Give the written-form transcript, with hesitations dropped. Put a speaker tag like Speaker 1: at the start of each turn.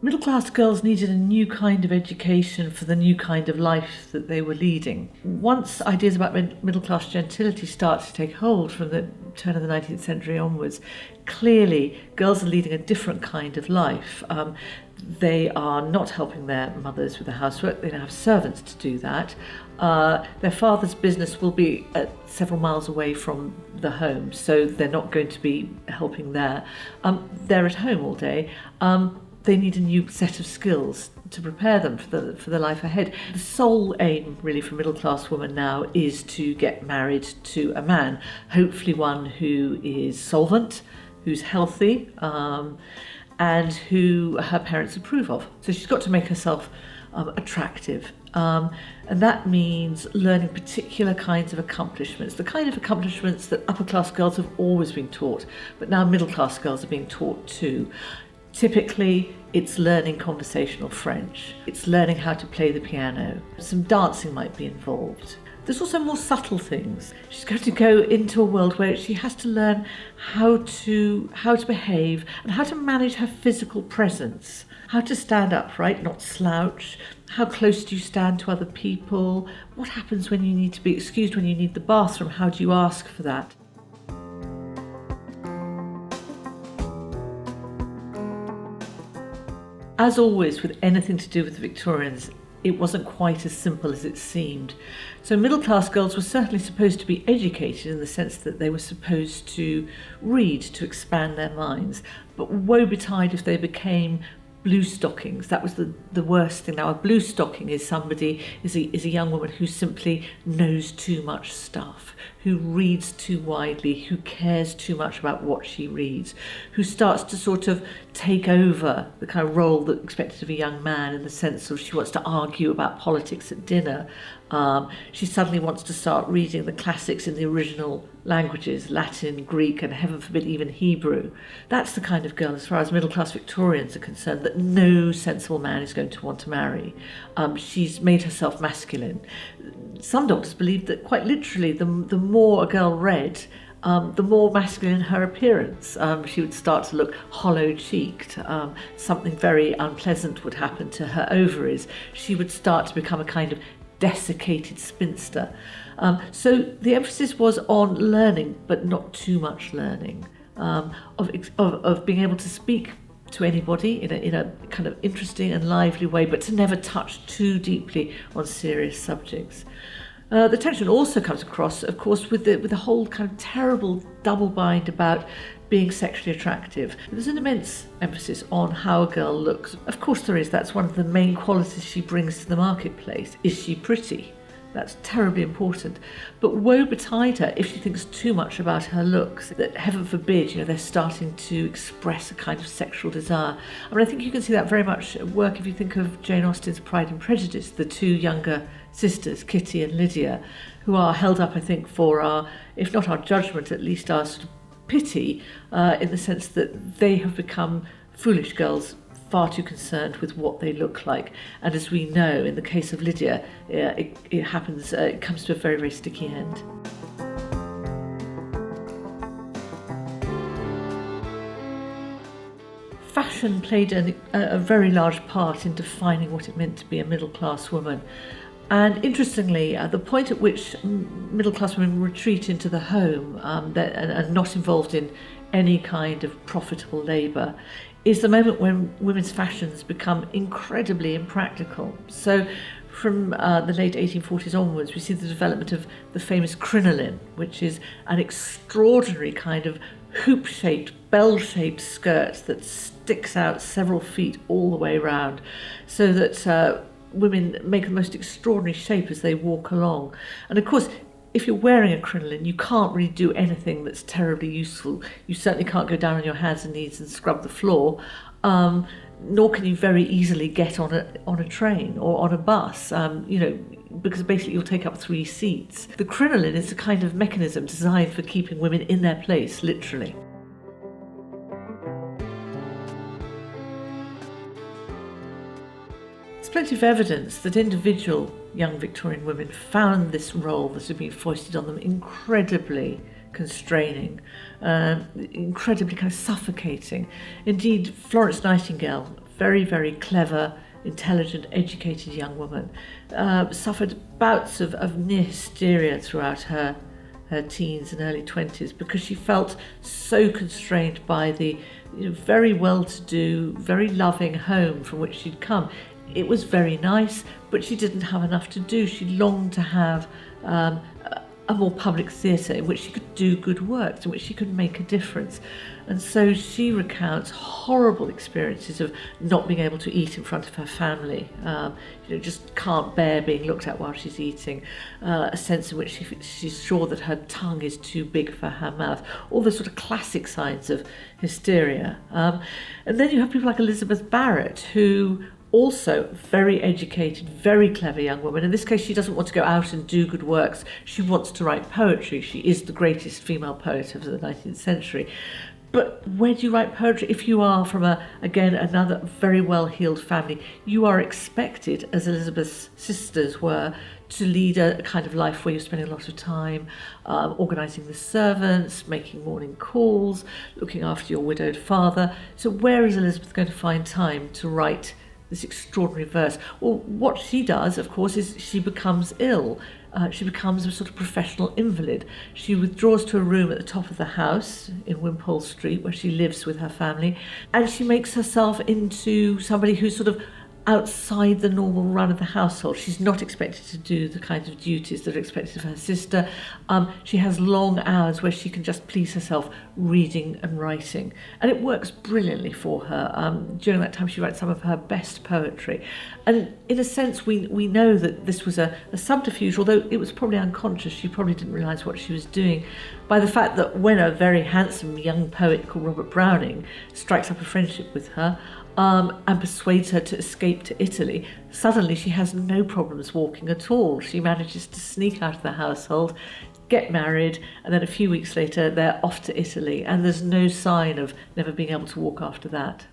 Speaker 1: Middle-class girls needed a new kind of education for the new kind of life that they were leading. Once ideas about middle-class gentility started to take hold from the turn of the 19th century onwards, clearly girls are leading a different kind of life. They are not helping their mothers with the housework. They now have servants to do that. Their father's business will be several miles away from the home, so they're not going to be helping there. They're at home all day. They need a new set of skills to prepare them for the life ahead. The sole aim, really, for middle-class women now is to get married to a man, hopefully one who is solvent, who's healthy, and who her parents approve of. So she's got to make herself attractive. And that means learning particular kinds of accomplishments, the kind of accomplishments that upper-class girls have always been taught, but now middle-class girls are being taught too. Typically, it's learning conversational French. It's learning how to play the piano. Some dancing might be involved. There's also more subtle things. She's going to go into a world where she has to learn how to behave and how to manage her physical presence. How to stand upright, not slouch. How close do you stand to other people? What happens when you need to be excused when you need the bathroom? How do you ask for that? As always, with anything to do with the Victorians, it wasn't quite as simple as it seemed. So middle-class girls were certainly supposed to be educated in the sense that they were supposed to read to expand their minds, but woe betide if they became blue stockings. That was the worst thing. Now, a blue stocking is a young woman who simply knows too much stuff, who reads too widely, who cares too much about what she reads, who starts to sort of take over the kind of role that's expected of a young man in the sense of she wants to argue about politics at dinner. She suddenly wants to start reading the classics in the original languages, Latin, Greek, and heaven forbid even Hebrew. That's the kind of girl, as far as middle-class Victorians are concerned, that no sensible man is going to want to marry. She's made herself masculine. Some doctors believe that quite literally the more a girl read, the more masculine her appearance. She would start to look hollow-cheeked. Something very unpleasant would happen to her ovaries. She would start to become a kind of desiccated spinster. So the emphasis was on learning, but not too much learning, of being able to speak to anybody in a kind of interesting and lively way, but to never touch too deeply on serious subjects. The tension also comes across, of course, with the whole kind of terrible double bind about being sexually attractive. There's an immense emphasis on how a girl looks. Of course there is. That's one of the main qualities she brings to the marketplace. Is she pretty? That's terribly important. But woe betide her if she thinks too much about her looks, that heaven forbid, they're starting to express a kind of sexual desire. I mean, I think you can see that very much at work if you think of Jane Austen's Pride and Prejudice, the two younger sisters, Kitty and Lydia, who are held up, I think, for our, if not our judgment, at least our sort of pity, in the sense that they have become foolish girls, far too concerned with what they look like. And as we know, in the case of Lydia, it comes to a very, very sticky end. Fashion played a very large part in defining what it meant to be a middle-class woman. And interestingly, the point at which middle-class women retreat into the home and are not involved in any kind of profitable labour is the moment when women's fashions become incredibly impractical. So from the late 1840s onwards, we see the development of the famous crinoline, which is an extraordinary kind of hoop-shaped, bell-shaped skirt that sticks out several feet all the way around, so that women make the most extraordinary shape as they walk along. And of course, if you're wearing a crinoline, you can't really do anything that's terribly useful. You certainly can't go down on your hands and knees and scrub the floor, nor can you very easily get on a train or on a bus, because basically you'll take up 3 seats. The crinoline is a kind of mechanism designed for keeping women in their place, literally. There's plenty of evidence that individual young Victorian women found this role that had been foisted on them incredibly constraining, incredibly kind of suffocating. Indeed, Florence Nightingale very, very clever, intelligent, educated young woman, suffered bouts of near hysteria throughout her teens and early 20s because she felt so constrained by the very well-to-do, very loving home from which she'd come. It was very nice, but she didn't have enough to do. She longed to have a more public theatre in which she could do good work, in which she could make a difference. And so she recounts horrible experiences of not being able to eat in front of her family, just can't bear being looked at while she's eating, a sense in which she's sure that her tongue is too big for her mouth, all the sort of classic signs of hysteria. And then you have people like Elizabeth Barrett, who also very educated, very clever young woman. In this case, she doesn't want to go out and do good works. She wants to write poetry. She is the greatest female poet of the 19th century. But where do you write poetry? If you are from, another very well-heeled family, you are expected, as Elizabeth's sisters were, to lead a kind of life where you're spending a lot of time organising the servants, making morning calls, looking after your widowed father. So where is Elizabeth going to find time to write this extraordinary verse? Well, what she does, of course, is she becomes ill. She becomes a sort of professional invalid. She withdraws to a room at the top of the house in Wimpole Street, where she lives with her family, and she makes herself into somebody who's sort of outside the normal run of the household. She's not expected to do the kinds of duties that are expected of her sister. She has long hours where she can just please herself reading and writing. And it works brilliantly for her. During that time, she writes some of her best poetry. And in a sense, we know that this was a subterfuge, although it was probably unconscious. She probably didn't realise what she was doing, by the fact that when a very handsome young poet called Barrett-Browning strikes up a friendship with her, and persuades her to escape to Italy, suddenly she has no problems walking at all. She manages to sneak out of the household, get married, and then a few weeks later they're off to Italy, and there's no sign of never being able to walk after that.